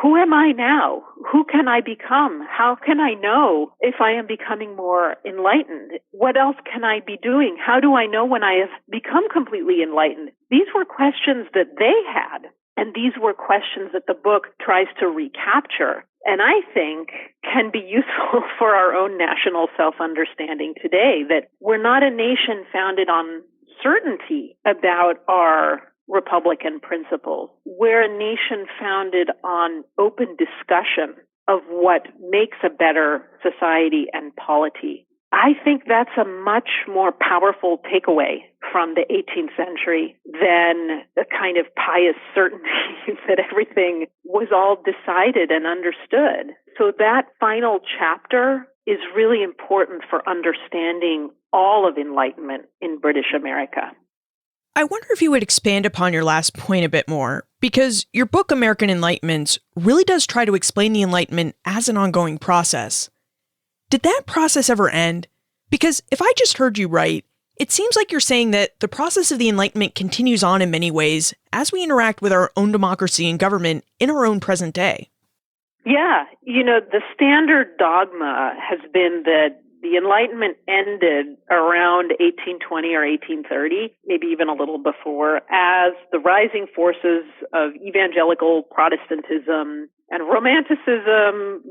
Who am I now? Who can I become? How can I know if I am becoming more enlightened? What else can I be doing? How do I know when I have become completely enlightened? These were questions that they had, and these were questions that the book tries to recapture, and I think can be useful for our own national self-understanding today, that we're not a nation founded on certainty about our Republican principles. We're a nation founded on open discussion of what makes a better society and polity. I think that's a much more powerful takeaway from the 18th century than the kind of pious certainty that everything was all decided and understood. So that final chapter is really important for understanding all of Enlightenment in British America. I wonder if you would expand upon your last point a bit more, because your book, American Enlightenments, really does try to explain the Enlightenment as an ongoing process. Did that process ever end? Because if I just heard you right, it seems like you're saying that the process of the Enlightenment continues on in many ways as we interact with our own democracy and government in our own present day. Yeah, the standard dogma has been that the Enlightenment ended around 1820 or 1830, maybe even a little before, as the rising forces of evangelical Protestantism and Romanticism,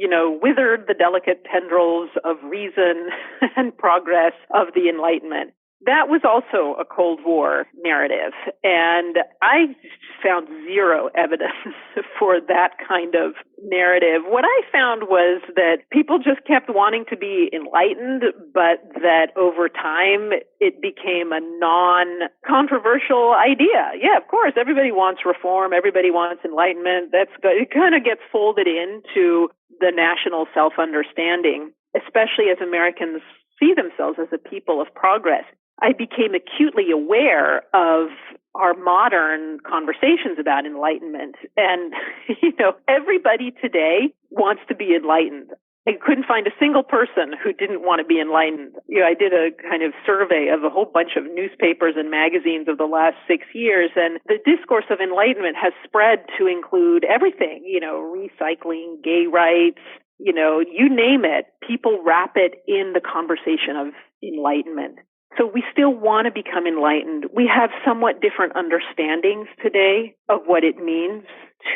withered the delicate tendrils of reason and progress of the Enlightenment. That was also a Cold War narrative, and I found zero evidence for that kind of narrative. What I found was that people just kept wanting to be enlightened, but that over time it became a non-controversial idea. Yeah, of course, everybody wants reform, everybody wants enlightenment. That's good. It kind of gets folded into the national self-understanding, especially as Americans see themselves as a people of progress. I became acutely aware of our modern conversations about enlightenment. And, everybody today wants to be enlightened. I couldn't find a single person who didn't want to be enlightened. I did a kind of survey of a whole bunch of newspapers and magazines of the last 6 years, and the discourse of enlightenment has spread to include everything, recycling, gay rights, you name it. People wrap it in the conversation of enlightenment. So we still want to become enlightened. We have somewhat different understandings today of what it means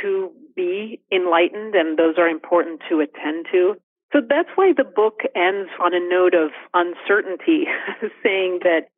to be enlightened, and those are important to attend to. So that's why the book ends on a note of uncertainty, saying that,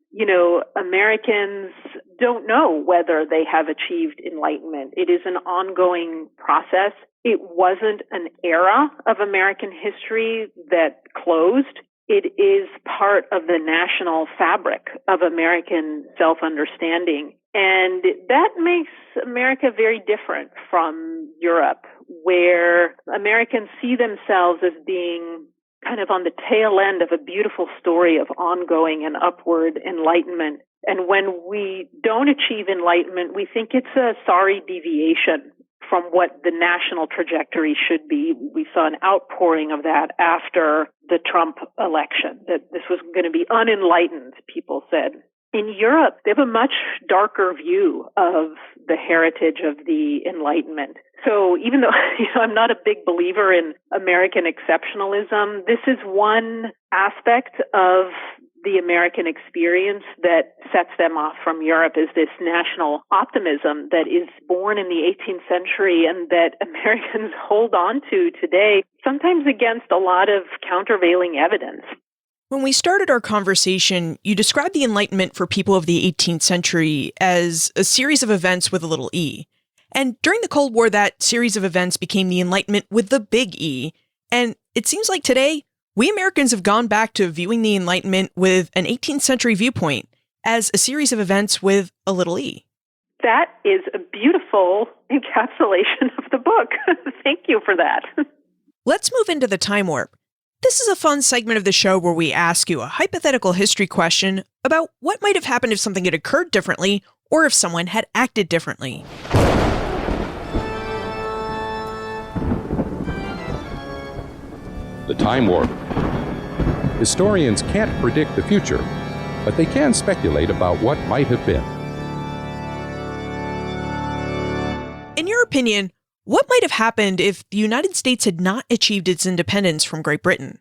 Americans don't know whether they have achieved enlightenment. It is an ongoing process. It wasn't an era of American history that closed. It is part of the national fabric of American self-understanding. And that makes America very different from Europe, where Americans see themselves as being kind of on the tail end of a beautiful story of ongoing and upward enlightenment. And when we don't achieve enlightenment, we think it's a sorry deviation from what the national trajectory should be. We saw an outpouring of that after the Trump election, that this was going to be unenlightened, people said. In Europe, they have a much darker view of the heritage of the Enlightenment. So even though I'm not a big believer in American exceptionalism, this is one aspect of the American experience that sets them off from Europe, is this national optimism that is born in the 18th century and that Americans hold on to today, sometimes against a lot of countervailing evidence. When we started our conversation, you described the Enlightenment for people of the 18th century as a series of events with a little e. And during the Cold War, that series of events became the Enlightenment with the big E. And it seems like today, we Americans have gone back to viewing the Enlightenment with an 18th century viewpoint as a series of events with a little e. That is a beautiful encapsulation of the book. Thank you for that. Let's move into the time warp. This is a fun segment of the show where we ask you a hypothetical history question about what might have happened if something had occurred differently or if someone had acted differently. The time warp. Historians can't predict the future, but they can speculate about what might have been. In your opinion, what might have happened if the United States had not achieved its independence from Great Britain?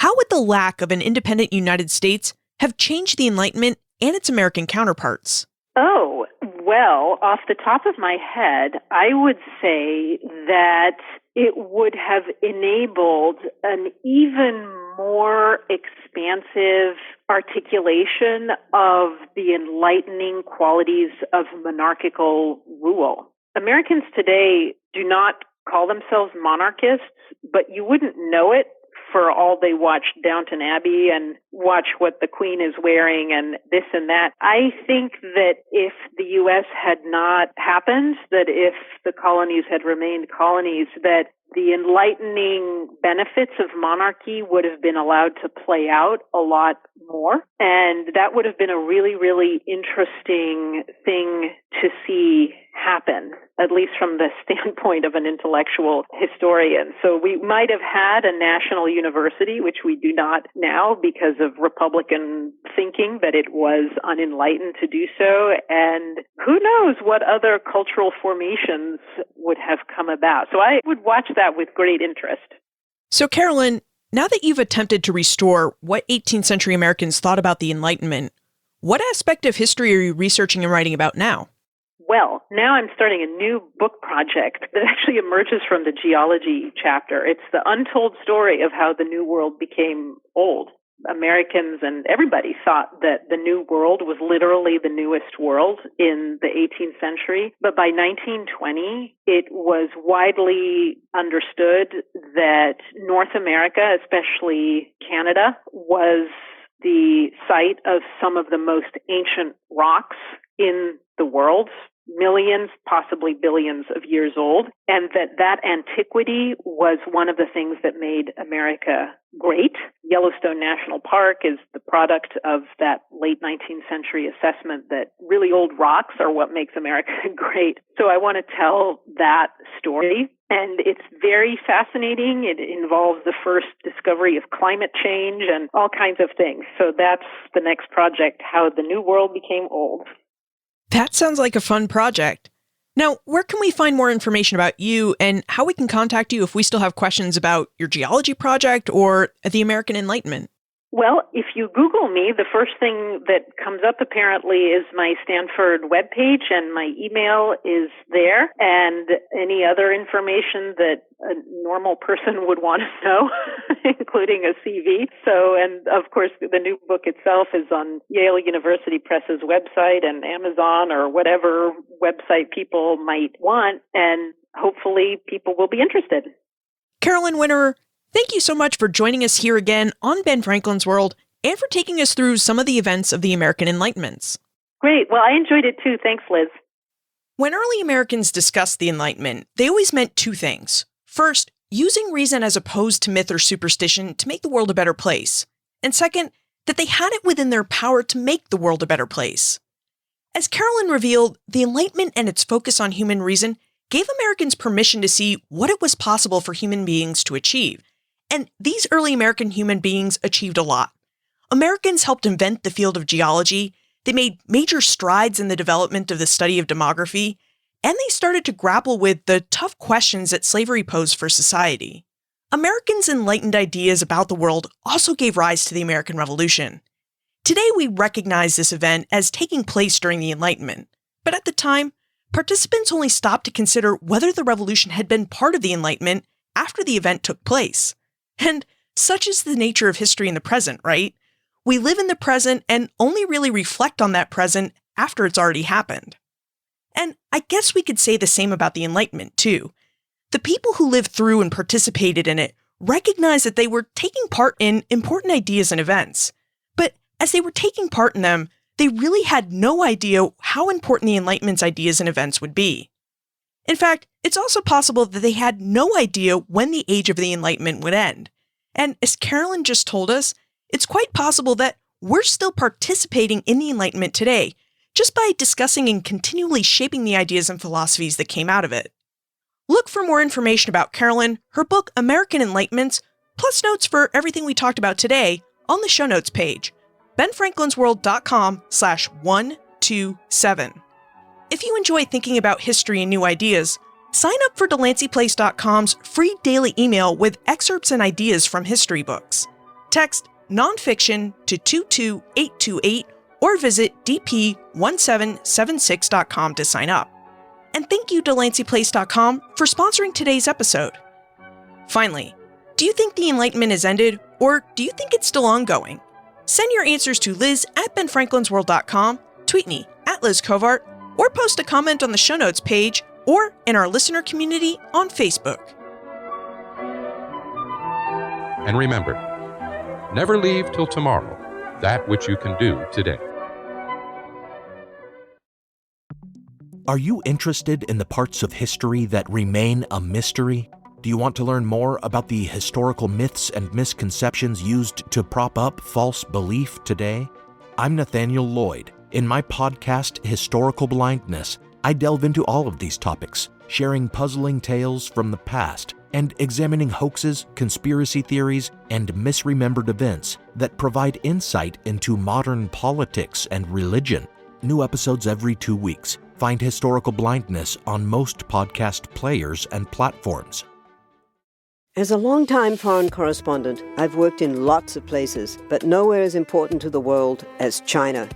How would the lack of an independent United States have changed the Enlightenment and its American counterparts? Oh, well, off the top of my head, I would say that it would have enabled an even more expansive articulation of the enlightening qualities of monarchical rule. Americans today do not call themselves monarchists, but you wouldn't know it for all they watch Downton Abbey and watch what the Queen is wearing and this and that. I think that if the U.S. had not happened, that if the colonies had remained colonies, that the enlightening benefits of monarchy would have been allowed to play out a lot more. And that would have been a really, really interesting thing to see happen, at least from the standpoint of an intellectual historian. So we might have had a national university, which we do not now because of Republican thinking that it was unenlightened to do so. And who knows what other cultural formations would have come about. So I would watch that with great interest. So Carolyn, now that you've attempted to restore what 18th century Americans thought about the Enlightenment, what aspect of history are you researching and writing about now? Well, now I'm starting a new book project that actually emerges from the geology chapter. It's the untold story of how the New World became old. Americans and everybody thought that the New World was literally the newest world in the 18th century. But by 1920, it was widely understood that North America, especially Canada, was the site of some of the most ancient rocks in the world. millions, possibly billions of years old, and that antiquity was one of the things that made America great. Yellowstone National Park is the product of that late 19th century assessment that really old rocks are what makes America great. So I want to tell that story. And it's very fascinating. It involves the first discovery of climate change and all kinds of things. So that's the next project, How the New World Became Old. That sounds like a fun project. Now, where can we find more information about you and how we can contact you if we still have questions about your geology project or the American Enlightenment? Well, if you Google me, the first thing that comes up apparently is my Stanford webpage, and my email is there, and any other information that a normal person would want to know, including a CV. So, and of course, the new book itself is on Yale University Press's website and Amazon or whatever website people might want, and hopefully people will be interested. Carolyn Winterer, thank you so much for joining us here again on Ben Franklin's World and for taking us through some of the events of the American Enlightenments. Great. Well, I enjoyed it too. Thanks, Liz. When early Americans discussed the Enlightenment, they always meant two things. First, using reason as opposed to myth or superstition to make the world a better place. And second, that they had it within their power to make the world a better place. As Carolyn revealed, the Enlightenment and its focus on human reason gave Americans permission to see what it was possible for human beings to achieve. And these early American human beings achieved a lot. Americans helped invent the field of geology, they made major strides in the development of the study of demography, and they started to grapple with the tough questions that slavery posed for society. Americans' enlightened ideas about the world also gave rise to the American Revolution. Today we recognize this event as taking place during the Enlightenment, but at the time, participants only stopped to consider whether the revolution had been part of the Enlightenment after the event took place. And such is the nature of history in the present, right? We live in the present and only really reflect on that present after it's already happened. And I guess we could say the same about the Enlightenment, too. The people who lived through and participated in it recognized that they were taking part in important ideas and events. But as they were taking part in them, they really had no idea how important the Enlightenment's ideas and events would be. In fact, it's also possible that they had no idea when the age of the Enlightenment would end. And as Carolyn just told us, it's quite possible that we're still participating in the Enlightenment today, just by discussing and continually shaping the ideas and philosophies that came out of it. Look for more information about Carolyn, her book American Enlightenments, plus notes for everything we talked about today on the show notes page, benfranklinsworld.com/127. If you enjoy thinking about history and new ideas, sign up for DelanceyPlace.com's free daily email with excerpts and ideas from history books. Text nonfiction to 22828 or visit dp1776.com to sign up. And thank you, DelanceyPlace.com, for sponsoring today's episode. Finally, do you think the Enlightenment has ended, or do you think it's still ongoing? Send your answers to liz@benfranklinsworld.com, tweet me @LizCovart, or post a comment on the show notes page or in our listener community on Facebook. And remember, never leave till tomorrow that which you can do today. Are you interested in the parts of history that remain a mystery? Do you want to learn more about the historical myths and misconceptions used to prop up false belief today? I'm Nathaniel Lloyd. In my podcast, Historical Blindness, I delve into all of these topics, sharing puzzling tales from the past and examining hoaxes, conspiracy theories, and misremembered events that provide insight into modern politics and religion. New episodes every 2 weeks. Find Historical Blindness on most podcast players and platforms. As a longtime foreign correspondent, I've worked in lots of places, but nowhere as important to the world as China.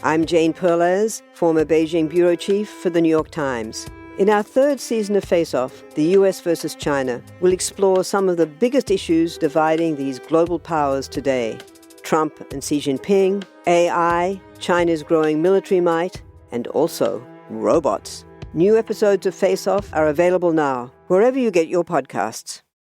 I'm Jane Perlez, former Beijing bureau chief for the New York Times. In our third season of Face Off, the US versus China, we'll explore some of the biggest issues dividing these global powers today. Trump and Xi Jinping, AI, China's growing military might, and also robots. New episodes of Face Off are available now, wherever you get your podcasts.